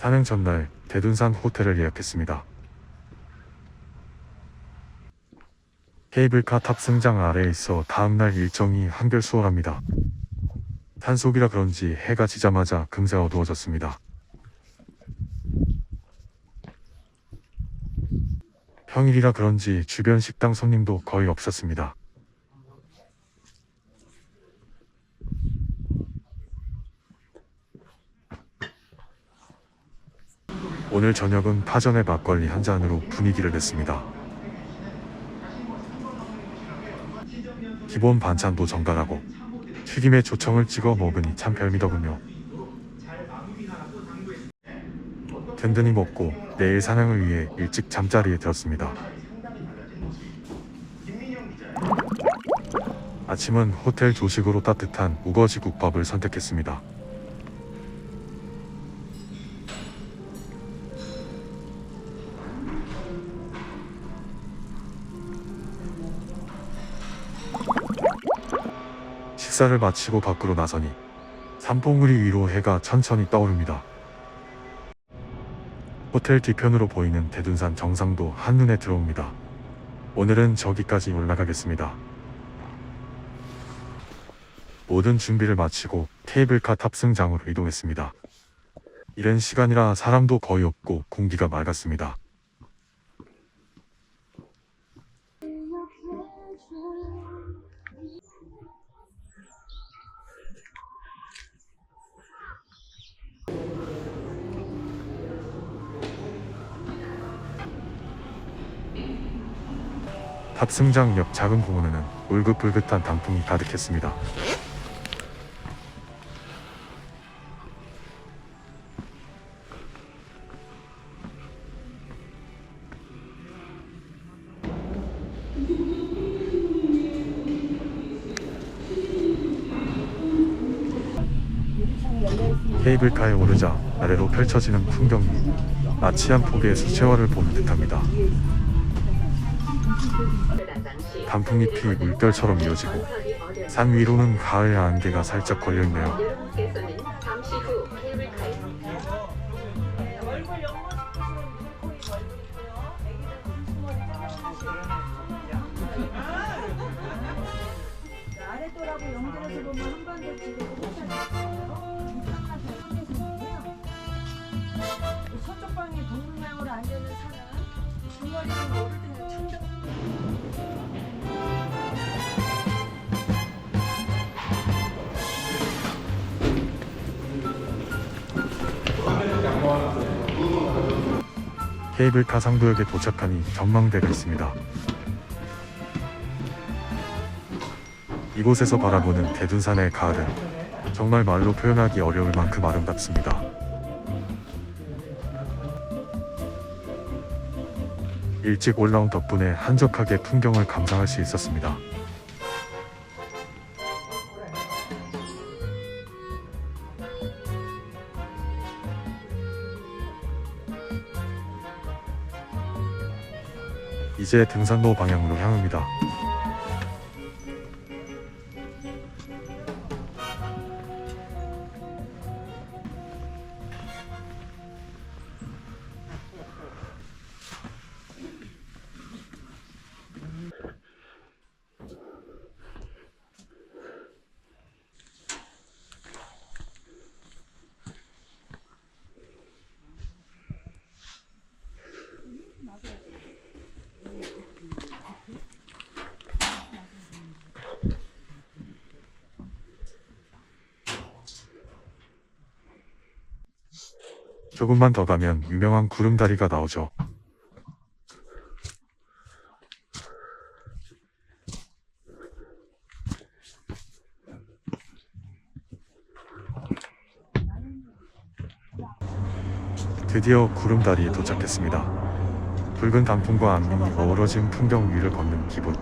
산행 전날 대둔산 호텔을 예약했습니다. 케이블카 탑승장 아래에 있어 다음날 일정이 한결 수월합니다. 산속이라 그런지 해가 지자마자 금세 어두워졌습니다. 평일이라 그런지 주변 식당 손님도 거의 없었습니다. 오늘 저녁은 파전에 막걸리 한 잔으로 분위기를 냈습니다. 기본 반찬도 정갈하고 튀김에 조청을 찍어 먹으니 참 별미더군요. 든든히 먹고 내일 산행을 위해 일찍 잠자리에 들었습니다. 아침은 호텔 조식으로 따뜻한 우거지 국밥을 선택했습니다. 식사를 마치고 밖으로 나서니 산봉우리 위로 해가 천천히 떠오릅니다. 호텔 뒤편으로 보이는 대둔산 정상도 한눈에 들어옵니다. 오늘은 저기까지 올라가겠습니다. 모든 준비를 마치고 케이블카 탑승장으로 이동했습니다. 이른 시간이라 사람도 거의 없고 공기가 맑았습니다. 탑승장 옆 작은 공원에는 울긋불긋한 단풍이 가득했습니다. 케이블카에 오르자 아래로 펼쳐지는 풍경이 마치 한 폭의 수채화를 보는 듯합니다. 단풍잎이 물결처럼 이어지고 산 위로는 가을 안개가 살짝 걸려있네요. 아랫도라고 연결해서 보면 한반도 지대고 서쪽 방에 동문양으로 앉아있는 산은 중거리는 오르드는 천정. 케이블카 상도역에 도착하니 전망대가 있습니다. 이곳에서 바라보는 대둔산의 가을은 정말 말로 표현하기 어려울 만큼 아름답습니다. 일찍 올라온 덕분에 한적하게 풍경을 감상할 수 있었습니다. 이제 등산로 방향으로 향합니다. 조금만 더 가면 유명한 구름다리가 나오죠. 드디어 구름다리에 도착했습니다. 붉은 단풍과 안민이 어우러진 풍경 위를 걷는 기분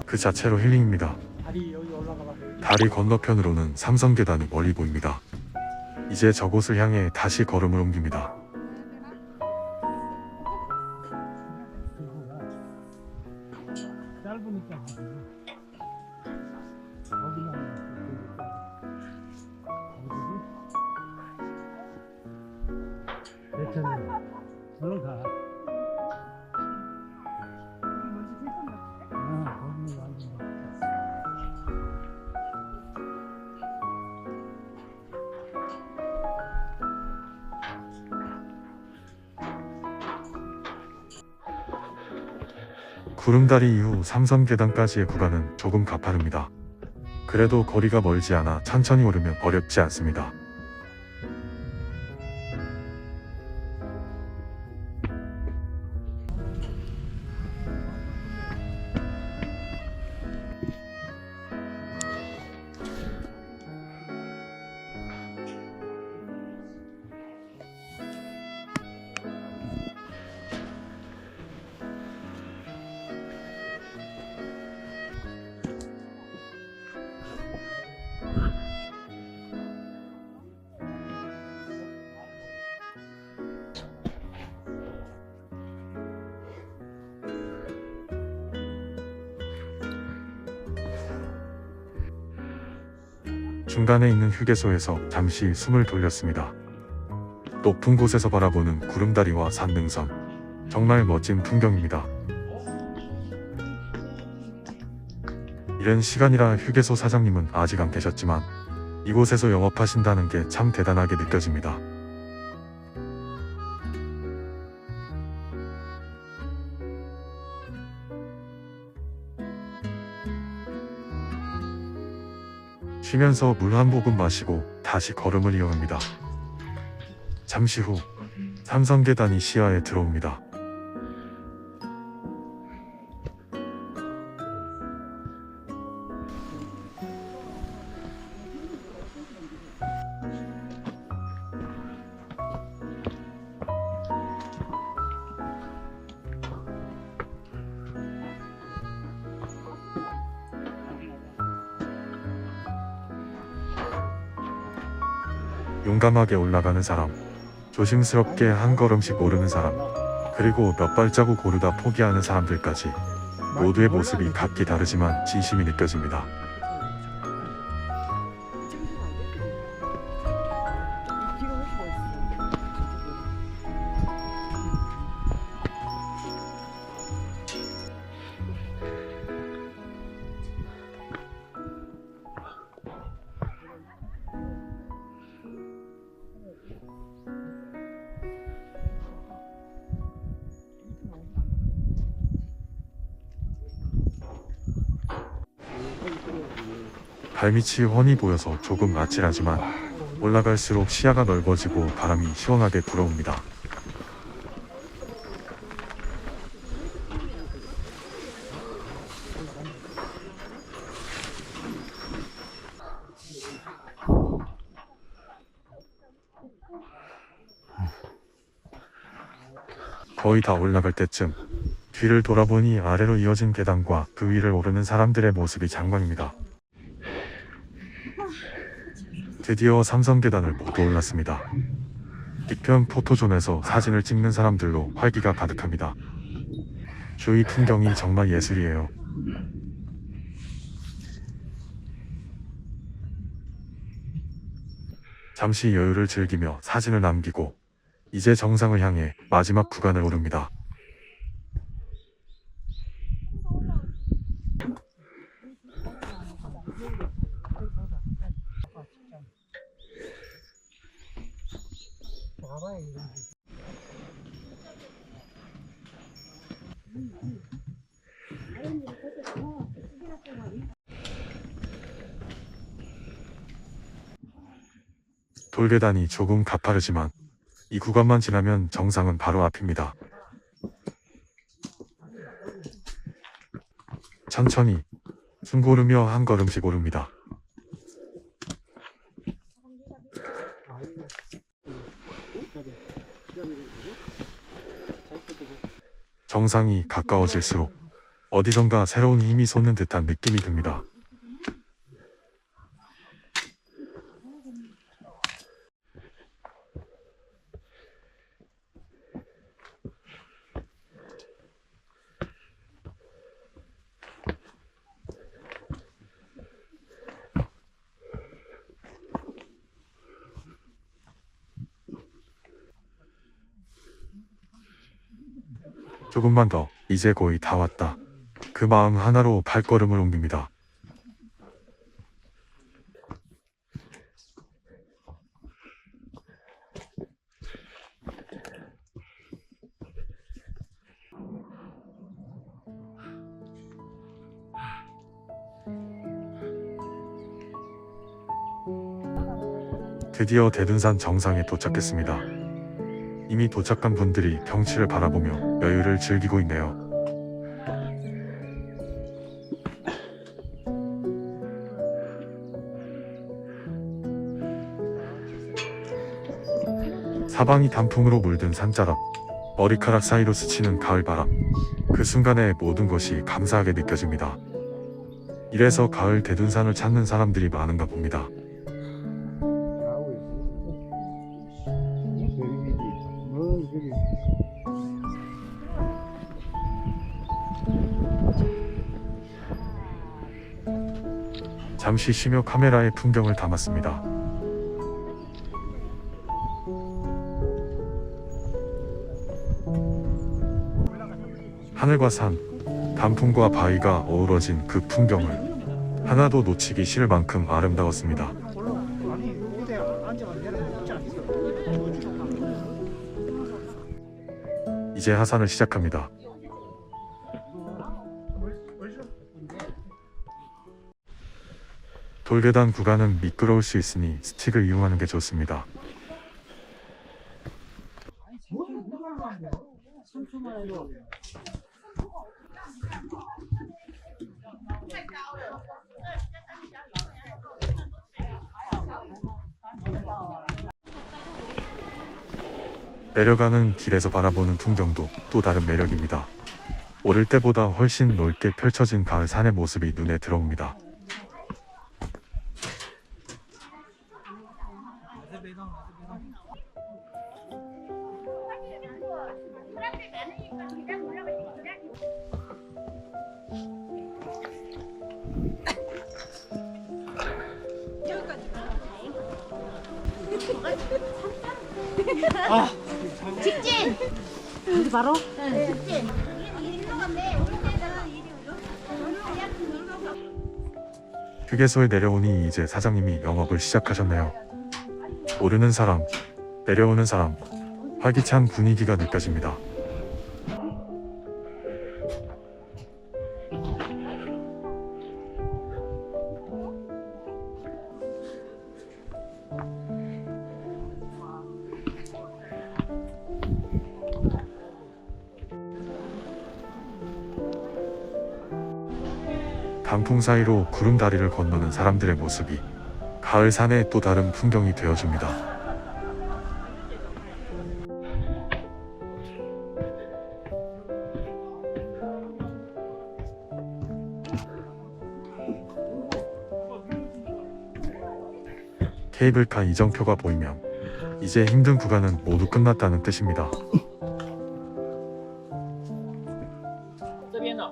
그 자체로 힐링입니다. 다리 건너편으로는 삼성계단이 멀리 보입니다. 이제 저곳을 향해 다시 걸음을 옮깁니다. 구름다리 이후 삼성계단까지의 구간은 조금 가파릅니다. 그래도 거리가 멀지 않아 천천히 오르면 어렵지 않습니다. 중간에 있는 휴게소에서 잠시 숨을 돌렸습니다. 높은 곳에서 바라보는 구름다리와 산능선, 정말 멋진 풍경입니다. 이른 시간이라 휴게소 사장님은 아직 안 계셨지만 이곳에서 영업하신다는 게 참 대단하게 느껴집니다. 쉬면서 물 한 모금 마시고 다시 걸음을 이어갑니다. 잠시 후 삼성계단이 시야에 들어옵니다. 용감하게 올라가는 사람, 조심스럽게 한 걸음씩 오르는 사람, 그리고 몇 발자국 오르다 포기하는 사람들까지 모두의 모습이 각기 다르지만 진심이 느껴집니다. 발밑이 훤히 보여서 조금 아찔하지만 올라갈수록 시야가 넓어지고 바람이 시원하게 불어옵니다. 거의 다 올라갈 때쯤 뒤를 돌아보니 아래로 이어진 계단과 그 위를 오르는 사람들의 모습이 장관입니다. 드디어 삼성계단을 모두 올랐습니다. 뒤편 포토존에서 사진을 찍는 사람들로 활기가 가득합니다. 주위 풍경이 정말 예술이에요. 잠시 여유를 즐기며 사진을 남기고 이제 정상을 향해 마지막 구간을 오릅니다. 돌계단이 조금 가파르지만 이 구간만 지나면 정상은 바로 앞입니다. 천천히 숨 고르며 한 걸음씩 오릅니다. 정상이 가까워질수록 어디선가 새로운 힘이 솟는 듯한 느낌이 듭니다. 조금만 더, 이제 거의 다 왔다. 그 마음 하나로 발걸음을 옮깁니다. 드디어 대둔산 정상에 도착했습니다. 이미 도착한 분들이 경치를 바라보며 여유를 즐기고 있네요. 사방이 단풍으로 물든 산자락, 머리카락 사이로 스치는 가을바람. 그 순간에 모든 것이 감사하게 느껴집니다. 이래서 가을 대둔산을 찾는 사람들이 많은가 봅니다. 잠시 쉬며 카메라에 풍경을 담았습니다. 하늘과 산, 단풍과 바위가 어우러진 그 풍경을 하나도 놓치기 싫을 만큼 아름다웠습니다. 이제 하산을 시작합니다. 돌계단 구간은 미끄러울 수 있으니 스틱을 이용하는 게 좋습니다. 내려가는 길에서 바라보는 풍경도 또 다른 매력입니다. 오를 때보다 훨씬 넓게 펼쳐진 가을 산의 모습이 눈에 들어옵니다. 직진! 어디 바로? 직진! 휴게소에 내려오니 이제 사장님이 영업을 시작하셨네요. 오르는 사람, 내려오는 사람, 활기찬 분위기가 느껴집니다. 단풍 사이로 구름다리를 건너는 사람들의 모습이 가을 산의 또 다른 풍경이 되어줍니다. 케이블카 이정표가 보이면 이제 힘든 구간은 모두 끝났다는 뜻입니다. 这边的，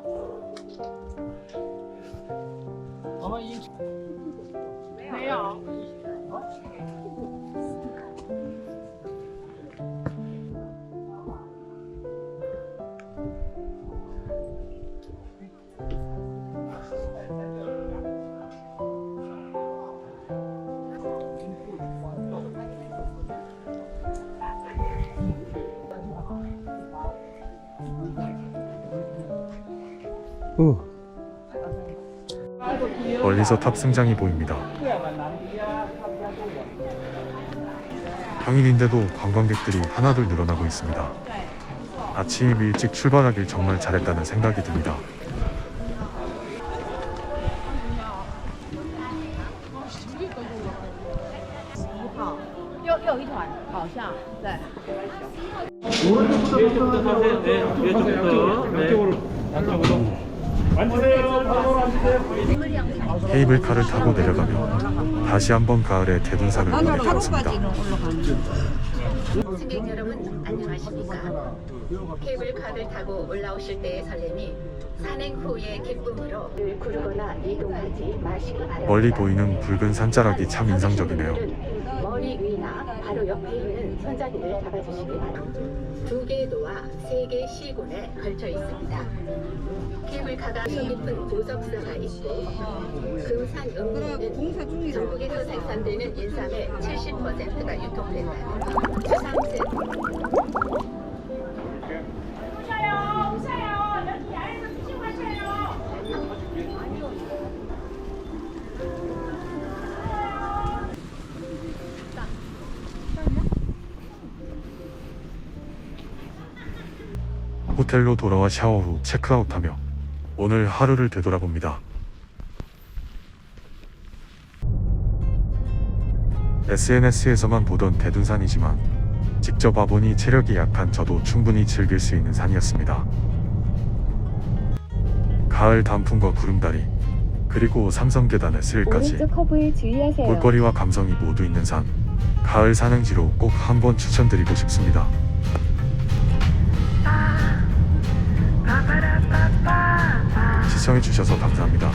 我们已经没有。 멀리서 탑승장이 보입니다. 평일인데도 관광객들이 하나둘 늘어나고 있습니다. 아침 일찍 출발하길 정말 잘했다는 생각이 듭니다.又一团，好像对。 위에쪽부터 타세요. 네, 위에쪽부터. 네. 안쪽으로. 케이블카를 타고 내려가며 다시 한번 가을의 대둔산을 눈에 담습니다. 승객 여러분 안녕하십니까? 케이블카를 타고 올라오실 때의 설렘이 산행 후의 기쁨으로 구르거나 이동하지 마시기 바랍니다. 멀리 보이는 붉은 산자락이 참 인상적이네요. 머리 위나 바로 옆에 있는 손잡이를 잡아주시기 바랍니다. 2개의 노와 3개의 시군에 걸쳐 있습니다. 케이블카가 속 깊은 보석서가 있고 금산 음료는 전국에서 생산되는 인삼의 70%가 유통된다는 주상세 호텔로 돌아와 샤워 후 체크아웃하며 오늘 하루를 되돌아봅니다. SNS에서만 보던 대둔산이지만 직접 와보니 체력이 약한 저도 충분히 즐길 수 있는 산이었습니다. 가을 단풍과 구름다리, 그리고 삼성계단의 스릴까지 오른쪽 커브에 주의하세요. 볼거리와 감성이 모두 있는 산, 가을 산행지로 꼭 한번 추천드리고 싶습니다. 시청해주셔서 감사합니다.